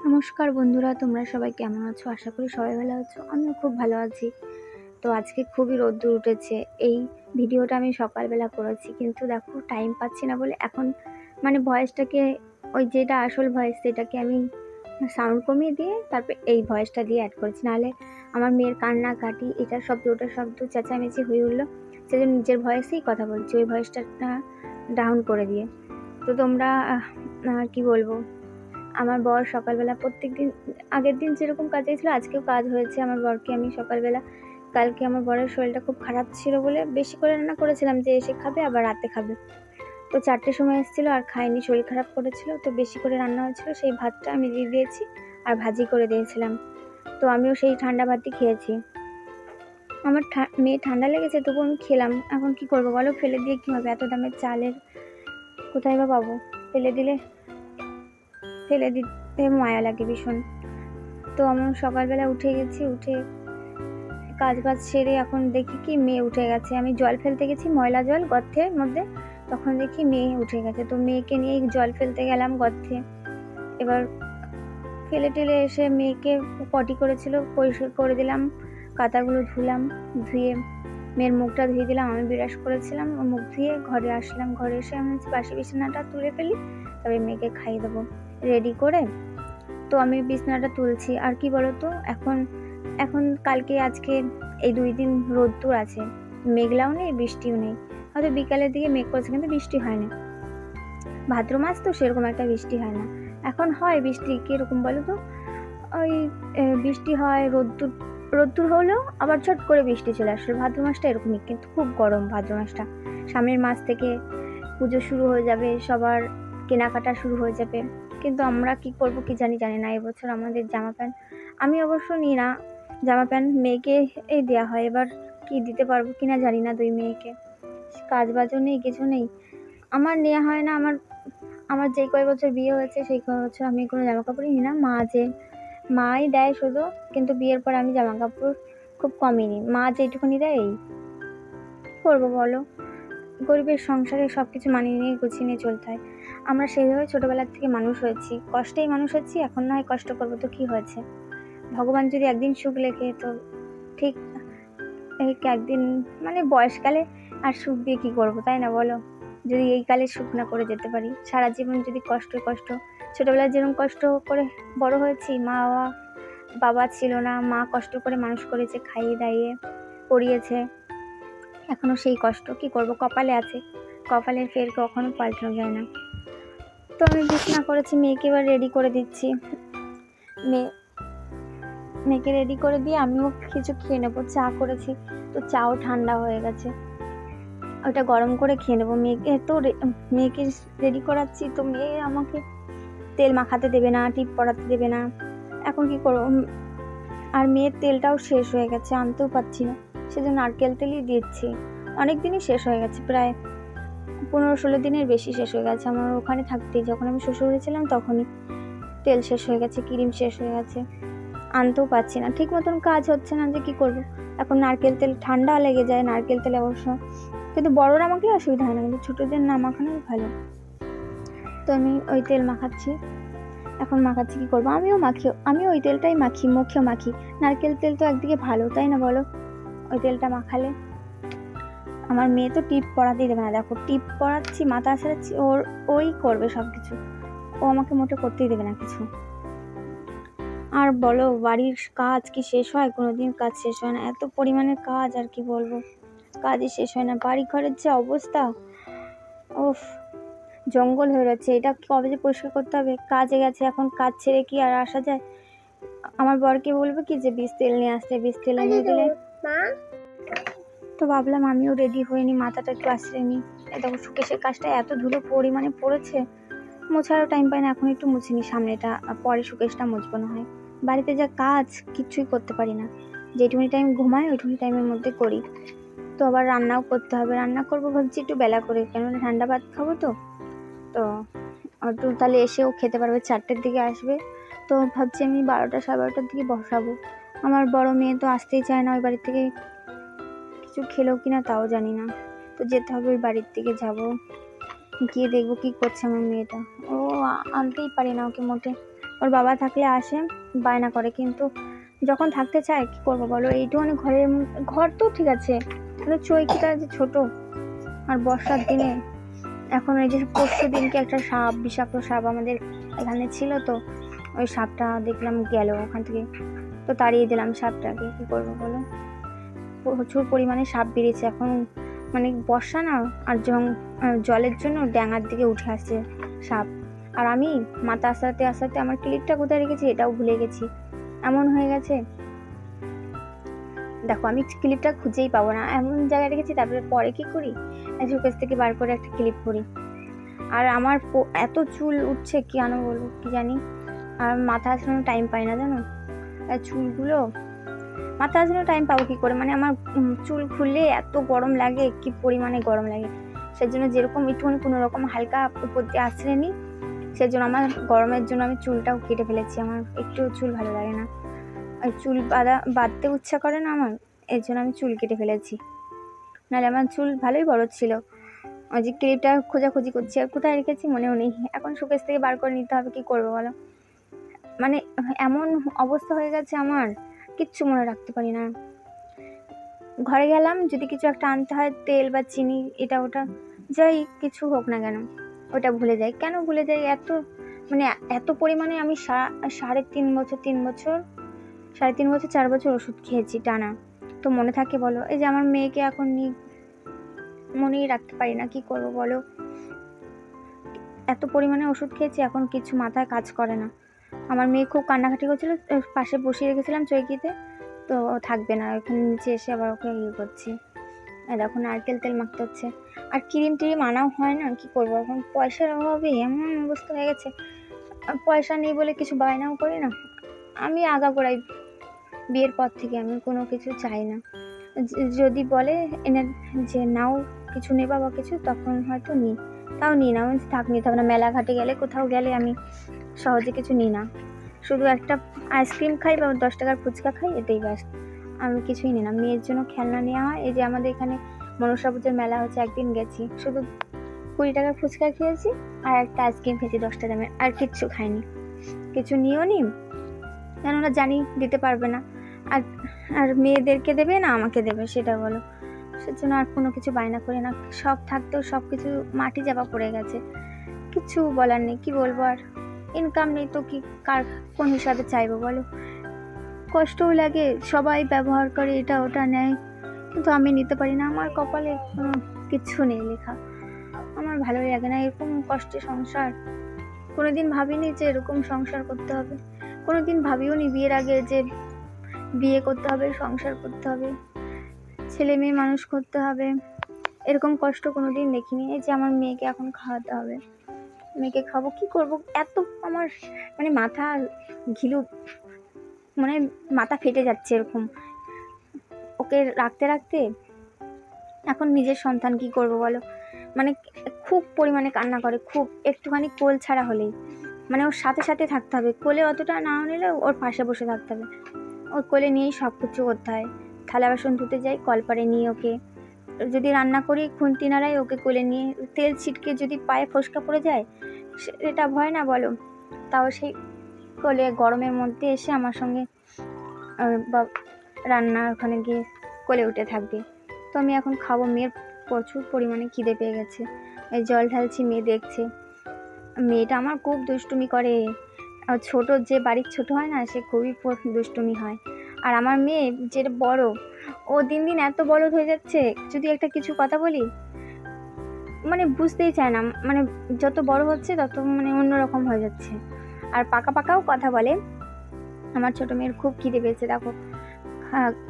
নমস্কার বন্ধুরা, তোমরা সবাই কেমন আছো? আশা করি সবাই ভালো আছো। আমিও খুব ভালো আছি। তো আজকে খুবই রোদ্দুর উঠেছে। এই ভিডিওটা আমি সকালবেলা করেছি, কিন্তু দেখো টাইম পাচ্ছি না বলে এখন ভয়েসটাকে, ওই যেটা আসল ভয়েস সেটাকে আমি সাউন্ড কমিয়ে দিয়ে তারপর এই ভয়েসটা দিয়ে অ্যাড করেছি। নাহলে আমার মেয়ের কান্নাকাটি, এটার শব্দ ওটার শব্দ চেঁচামেচি হয়ে উঠলো, সেজন্য নিজের ভয়েসেই কথা বলছি, ওই ভয়েসটা ডাউন করে দিয়ে। তো তোমরা কি বলবো, আমার বর সকালবেলা প্রত্যেকদিন আগের দিন যেরকম কাজ ছিল আজকেও কাজ হয়েছে। আমার বরকে আমি সকালবেলা, কালকে আমার বরের শরীরটা খুব খারাপ ছিল বলে বেশি করে রান্না করেছিলাম, যে এসে খাবে আবার রাতে খাবে। তো 4টের সময় এসেছিলো আর খায়নি, শরীর খারাপ করেছিল, তো বেশি করে রান্না হয়েছিল, সেই ভাতটা আমি দিয়ে দিয়েছি আর ভাজি করে দিয়েছিলাম। তো আমিও সেই ঠান্ডা ভাতই খেয়েছি। আমার মেয়ে ঠান্ডা লেগেছে তবু আমি খেলাম। এখন কি করবো বলো, ফেলে দিয়ে কী হবে? এত দামের চালের কোথায় বা পাবো? ফেলে দিতে মায়া লাগে ভীষণ। তো আমি সকালবেলা উঠে গেছি, উঠে কাজ বাজ সেরে এখন দেখি কি মেয়ে উঠে গেছে। আমি জল ফেলতে গেছি, ময়লা জল গর্তের মধ্যে, তখন দেখি মেয়ে উঠে গেছে। তো মেয়েকে নিয়ে জল ফেলতে গেলাম গর্তে। এবার ফেলে টেলে এসে মেয়েকে পটি করেছিল, পরিষ্কার করে দিলাম, কাঁথাগুলো ধুলাম, ধুয়ে মেয়ের মুখটা ধুয়ে দিলাম। আমি বিরাস করেছিলাম, মুখ ধুয়ে ঘরে আসলাম। ঘরে এসে আমি বাসি বিছানাটা তুলে ফেলি, তবে মেয়েকে খাইয়ে দেবো রেডি করে। তো আমি বিছানাটা তুলছি। আর কি বলতো, এখন কালকে আজকে এই 2 দিন রোদ্দুর আছে, মেঘলাও নেই বৃষ্টিও নেই। হয়তো বিকালের দিকে মেঘ করেছে কিন্তু বৃষ্টি হয় না। ভাদ্র মাস তো সেরকম একটা বৃষ্টি হয় না। এখন হয় বৃষ্টি, কীরকম বলো তো, ওই বৃষ্টি হয়, রোদ্দুর হলেও আবার ছট করে বৃষ্টি চলে আসলো। ভাদ্র মাসটা এরকমই, কিন্তু খুব গরম ভাদ্র মাসটা। সামনের মাস থেকে পুজো শুরু হয়ে যাবে, সবার কেনাকাটা শুরু হয়ে যাবে, কিন্তু আমরা কি করব কি জানি না। এবছর আমাদের জামা প্যান্ট, আমি অবশ্য নিই না জামা প্যান্ট, মেয়েকে এই দেওয়া হয়। এবার কি দিতে পারবো কিনা জানি না, 2 মেয়েকে কাজ বাজও নেই, কিছু নেই, আমার নেওয়া হয় না। আমার যেই কয় বছর বিয়ে হয়েছে সেই কয় বছর আমি কোনো জামা কাপড়ই নিই না। মাই দেয় শুধু, কিন্তু বিয়ের পর আমি জামা কাপড় খুব কমই নিই। মা যেটুকুনি দেয় এই করবো বলো, গরিবের সংসারে সব কিছু মানিয়ে নিয়ে গুছিয়ে নিয়ে চলতে হয়। আমরা সেইভাবে ছোটোবেলার থেকে মানুষ হয়েছি, কষ্টেই মানুষ হয়েছি, এখন না হয় কষ্ট করবো তো কি হয়েছে? ভগবান যদি একদিন সুখ লেখে তো ঠিক, একদিন বয়সকালে আর সুখ দিয়ে কী করবো, তাই না বলো? যদি এই কালে সুখ না করে যেতে পারি, সারা জীবন যদি কষ্ট, ছোটোবেলায় যেরকম কষ্ট করে বড় হয়েছি, বাবা ছিল না, মা কষ্ট করে মানুষ করেছে, খাইয়ে দাইয়ে পড়িয়েছে, এখনো সেই কষ্ট কি করব, কপালে আছে, কপালের ফের কখনো পাল্টানো যায় না। তো আমি বিছানা করেছি, মেয়েকে এবার রেডি করে দিচ্ছি। মেয়েকে রেডি করে দিয়ে আমিও কিছু খেয়ে নেবো। চা করেছি, তো চাও ঠান্ডা হয়ে গেছে, ওটা গরম করে খেয়ে নেবো। মেয়েকে রেডি করাচ্ছি, তো মেয়ে আমাকে তেল মাখাতে দেবে না, টিপ পরাতে দেবে না। এখন কি করবো? আর মেয়ের তেলটাও শেষ হয়ে গেছে, আনতেও পাচ্ছি না, সেজন্য নারকেল তেলই দিচ্ছি। অনেক দিনই শেষ হয়ে গেছে, প্রায় 15-16 দিনের বেশি শেষ হয়ে গেছে। আমার ওখানে থাকতেই, যখন আমি শ্বশুরে ছিলাম তখনই তেল শেষ হয়ে গেছে, ক্রিম শেষ হয়ে গেছে, আনতেও পাচ্ছি না, ঠিক মতন কাজ হচ্ছে না, যে কি করব। এখন নারকেল তেল ঠান্ডা লেগে যায়, নারকেল তেল অবশ্য, কিন্তু বড়রা মাখলে অসুবিধা হয় না, কিন্তু ছোটোদের না মাখানোই ভালো। তো আমি ওই তেল মাখাচ্ছি, এখন মাখাচ্ছি, কি করবো, আমি ওই তেলটাই মাখি, মুখেও মাখি। নারকেল তেল তো একদিকে ভালো, তাই না বলো? ওই তেলটা মাখালে। আমার মেয়ে তো টিপ পরাতেই দেবে না, দেখো টিপ পরাচ্ছি, মাথা সারাচ্ছি, ওই করবে সব কিছু, ও আমাকে মোটে করতেই দেবে না কিছু। আর বলো, বাড়ির কাজ কি শেষ হয়? কোনোদিন কাজ শেষ হয় না, এত পরিমাণের কাজ, আর কি বলবো, কাজই শেষ হয় না। বাড়ি ঘরের যে অবস্থা, উফ, জঙ্গল হয়ে যাচ্ছে। এটা কবে যে পরিষ্কার করতে হবে? কাজে গেছে, এখন কাজ ছেড়ে কি আর আসা যায়? আমার বরকে বলবো কি যে বীজ তেল নিয়ে আসতে, বীজ তেল এনে দিলে। তো ভাবলাম আমিও রেডি হয়ে নি, মাথাটা একটু আশ্রয় নিই। দেখো সুকেশের কাজটা এত ধুলো পরিমাণে পড়েছে, মোছারও টাইম পাই না, এখন একটু মুছে নি সামনেটা, পরে সুকেশটা মুছবো না হয়। বাড়িতে যা কাজ কিচ্ছুই করতে পারি না, যেটুকুনি টাইম ঘুমাই ওইটুকুনি টাইমের মধ্যে করি। তো আবার রান্নাও করতে হবে, রান্না করবো ভাবছি একটু বেলা করে, কেননা ঠান্ডা ভাত খাবো। তো তাহলে এসেও খেতে পারবে, 4টের দিকে আসবে। তো ভাবছি আমি 12টা 12:30টার দিকে বসাবো। আমার বড় মেয়ে তো আসতেই চায় না, ওই বাড়ির থেকে কিছু খেলো কিনা তাও জানি না। তো যেতে হবে, ওই বাড়ির দিকে যাবো, গিয়ে দেখবো কি করছে আমার মেয়েটা। ও আনতেই পারি না ওকে মোটে, ওর বাবা থাকলে আসে, বায়না করে, কিন্তু যখন থাকতে চায় কি করবো বলো। এইটুখানি ঘর তো ঠিক আছে, কিন্তু চৈকিটা যে ছোট, আর বর্ষার দিনে এখন এই যে পরশু দিনকে একটা সাপ, বিষাক্ত সাপ আমাদের এখানে ছিল, তো ওই সাপটা দেখলাম গেল ওখান থেকে, তো তাড়িয়ে দিলাম সাপটাকে। কি করবো বলো, প্রচুর পরিমাণে সাপ বেরিয়েছে এখন, মানে বর্ষা না, আর জলের জন্য ড্যাঙার দিকে উঠে আসছে সাপ। আর আমি মাথা আসাতে আসাতে আমার ক্লিপটা কোথায় রেখেছি এটাও ভুলে গেছি, এমন হয়ে গেছে। দেখো আমি ক্লিপটা খুঁজেই পাবো না, এমন জায়গায় রেখেছি। তারপরে পরে কি করি, শোকেস থেকে বার করে একটা ক্লিপ পরি। আর আমার এত চুল উঠছে কেন বলবো কি জানি, আর মাথা আসানোর টাইম পাই না জানো। চুলগুলো মাথা আসানোর টাইম পাবো কি করে, মানে আমার চুল খুললে এত গরম লাগে, কি পরিমাণে গরম লাগে। সেজন্য যেরকম একটুখানি কোনো রকম হালকা উপর দিয়ে আছড়ে নিই, সেজন্য আমার গরমের জন্য আমি চুলটাও কেটে ফেলেছি। আমার একটু চুল ভালো লাগে না, আর চুল বাঁধতে ইচ্ছা করে না আমার, এর জন্য আমি চুল কেটে ফেলেছি। নাহলে আমার চুল ভালোই বড় ছিল। ওই যে ক্লিপটা খোঁজাখুঁজি করছি, আর কোথায় রেখেছি মনেও নেই, এখন শোকেস থেকে বার করে নিতে হবে। কি করবো বলো, মানে এমন অবস্থা হয়ে গেছে আমার, কিচ্ছু মনে রাখতে পারি না। ঘরে গেলাম, যদি কিছু একটা আনতে হয়, তেল বা চিনি, এটা ওটা যাই কিছু হোক না কেন, ওটা ভুলে যাই। কেন ভুলে যাই, মানে এত পরিমাণে আমি 3.5 বছর 4 বছর ওষুধ খেয়েছি টানা, তো মনে থাকে বলো। এই যে আমার মেয়েকে এখন মনেই রাখতে পারি না, কি করবো বলো। এত পরিমাণে ওষুধ খেয়েছি, এখন কিছু মাথায় কাজ করে না। আমার মেয়ে খুব কান্নাকাটি করছিল, পাশে বসিয়ে রেখেছিলাম চৌকিতে, তো থাকবে না, ওখানে নিচে এসে আবার ওকে ইয়ে করছি। দেখো নারকেল তেল মাখতে হচ্ছে, আর ক্রিম আনাও হয় না। কি করবো এখন, পয়সার অভাবে এমন অবস্থা হয়ে গেছে। পয়সা নেই বলে কিছু বায়নাও করি না আমি। আগাগোড়াই বিয়ের পর থেকে আমি কোনো কিছু চাই না। যদি বলে এনে যে নাও কিছু নেবা বা কিছু, তখন হয়তো নিই, তাও নিই না। থাক, নিতে হবে না। মেলাঘাটে গেলে, কোথাও গেলে আমি সহজে কিছু নিই না, শুধু একটা আইসক্রিম খাই বা 10 টাকার ফুচকা খাই, এতেই ব্যাস। আমি কিছুই নিই না। মেয়ের জন্য খেলনা নেওয়া হয়, এই যে আমাদের এখানে মনসা পুজোর মেলা হচ্ছে, একদিন গেছি, শুধু 20 টাকার ফুচকা খেয়েছি আর একটা আইসক্রিম খেয়েছি 10 টাকা দামের, আর কিচ্ছু খাইনি, কিছু নিয়েও নি, কেননা জানি দিতে পারবে না। আর মেয়েদেরকে দেবে না আমাকে দেবে, সেটা বলো। সেজন্য আর কোনো কিছু বায়না করি না। সব থাকতেও সব কিছু মাটি চাপা পড়ে গেছে, কিছু বলার নেই। কি বলবো, আর ইনকাম নেই তো কি, কোন হিসাবে চাইবো বলো। কষ্টও লাগে, সবাই ব্যবহার করে, এটা ওটা নেয়, কিন্তু আমি নিতে পারি না। আমার কপালে কোনো কিচ্ছু নেই লেখা, আমার ভালোই লাগে না এরকম কষ্টে সংসার। কোনোদিন ভাবিনি যে এরকম সংসার করতে হবে, কোনোদিন ভাবিও নি বিয়ের আগে যে বিয়ে করতে হবে, সংসার করতে হবে, ছেলে মেয়ে মানুষ করতে হবে, এরকম কষ্ট কোনোদিন দেখিনি। এই যে আমার মেয়েকে এখন খাওয়াতে হবে, মেয়েকে খাবো, কি করব, এত আমার মানে মাথা ঘিলু, মানে মাথা ফেটে যাচ্ছে এরকম। ওকে রাখতে রাখতে এখন নিজের সন্তান, কি করব বলো, মানে খুব পরিমাণে কান্না করে, খুব একটুখানি কোল ছাড়া হলেই, মানে ওর সাথে সাথে থাকতে হবে, কোলে অতটা না নিলেও ওর পাশে বসে থাকতে হবে, ওর কোলে নিয়েই সব কিছু করতে হয়। থালা বাসন ধুতে যাই, কলপারে নিয়ে ওকে, যদি রান্না করি খুন্তি নাড়াই, ওকে কোলে নিয়ে, তেল ছিটকে যদি পায়ে ফোসকা পড়ে যায়, এটা ভয় না বলো, তাও সেই কোলে গরমের মধ্যে এসে আমার সঙ্গে রান্নার ওখানে গিয়ে কোলে উঠে থাকবে। তো আমি এখন খাবো, মেয়ের প্রচুর পরিমাণে খিদে পেয়ে গেছে, এই জল ঢালছি, মেয়ে দেখছে। মেয়েটা আমার খুব দুষ্টুমি করে, ছোট যে বাড়ির ছোট হয় না, সে খুবই দুষ্টুমি হয়। আর আমার মেয়ে যেটা বড়, ও দিন দিন এত বড় হয়ে যাচ্ছে, যদি একটা কিছু কথা বলি মানে বুঝতেই চায় না, মানে যত বড় হচ্ছে তত মানে অন্যরকম হয়ে যাচ্ছে, আর পাকা পাকাও কথা বলে। আমার ছোট মেয়ের খুব খিদে পেয়েছে, দেখো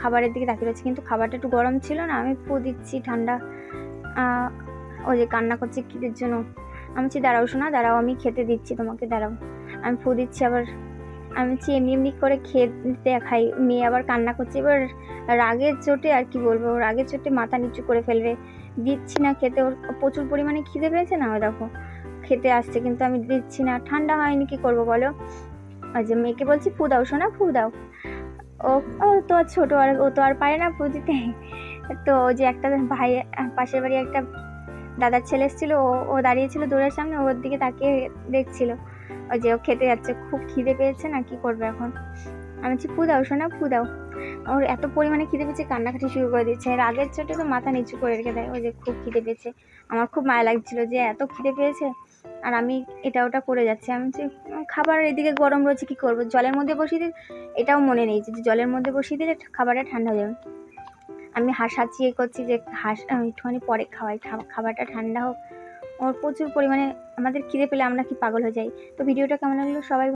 খাবারের দিকে তাকিয়ে রয়েছে, কিন্তু খাবারটা একটু গরম ছিল না, আমি ফু দিচ্ছি ঠান্ডা। ও যে কান্না করছে খিদের জন্য, আমি বলছি দাঁড়াও শোনা, দাঁড়াও, আমি খেতে দিচ্ছি তোমাকে, দাঁড়াও। আমি ফু দিচ্ছি, আবার আমি বলছি এমনি এমনি করে খেতে খাই। মেয়ে আবার কান্না করছে, এবার রাগের চোটে, আর কি বলবো, রাগের চোটে মাথা নিচু করে ফেলবে, দিচ্ছি না খেতে। ওর প্রচুর পরিমাণে খিদে পেয়েছে না, ও দেখো খেতে আসছে, কিন্তু আমি দিচ্ছি না, ঠান্ডা হয়নি, কি করবো বলো। আর যে মেয়েকে বলছি ফু দাও শোনা, ফু দাও, ও তো আর ছোট, আর ও তো আর পারে না ফু দিতে। তো যে একটা ভাই, পাশের বাড়ি একটা দাদার ছেলে এসেছিল, ও দাঁড়িয়েছিল দূরের সামনে, ওর দিকে তাকিয়ে দেখছিল, ওই যে ও খেতে যাচ্ছে, খুব খিদে পেয়েছে না, কি করবে এখন। আমি বলছি ফু দাও সোনা, ফু দাও। ওর এত পরিমাণে খিদে পেয়েছে, কান্নাকাটি শুরু করে দিচ্ছে। রাগের চোটে তো মাথা নিচু করে রেখে দেয়। ওই যে খুব খিদে পেয়েছে। আমার খুব মায়া লাগছিল যে এত খিদে পেয়েছে আর আমি এটা ওটা করে যাচ্ছি। আমি বলছি খাবার এদিকে গরম রয়েছে, কি করবো, জলের মধ্যে বসিয়ে দিই। এটাও মনে নেই যে জলের মধ্যে বসিয়ে দিলে খাবারটা ঠান্ডা হয়ে যাবে। আমি হাসাচ্ছি করছি যে একটুখানি পরে খাওয়াই, খাবারটা ঠান্ডা হোক। ওর প্রচুর পরিমাণে, আমাদের খিদে পেলে আমরা কি পাগল হয়ে যাই। তো ভিডিওটা কেমন লাগলো সবাই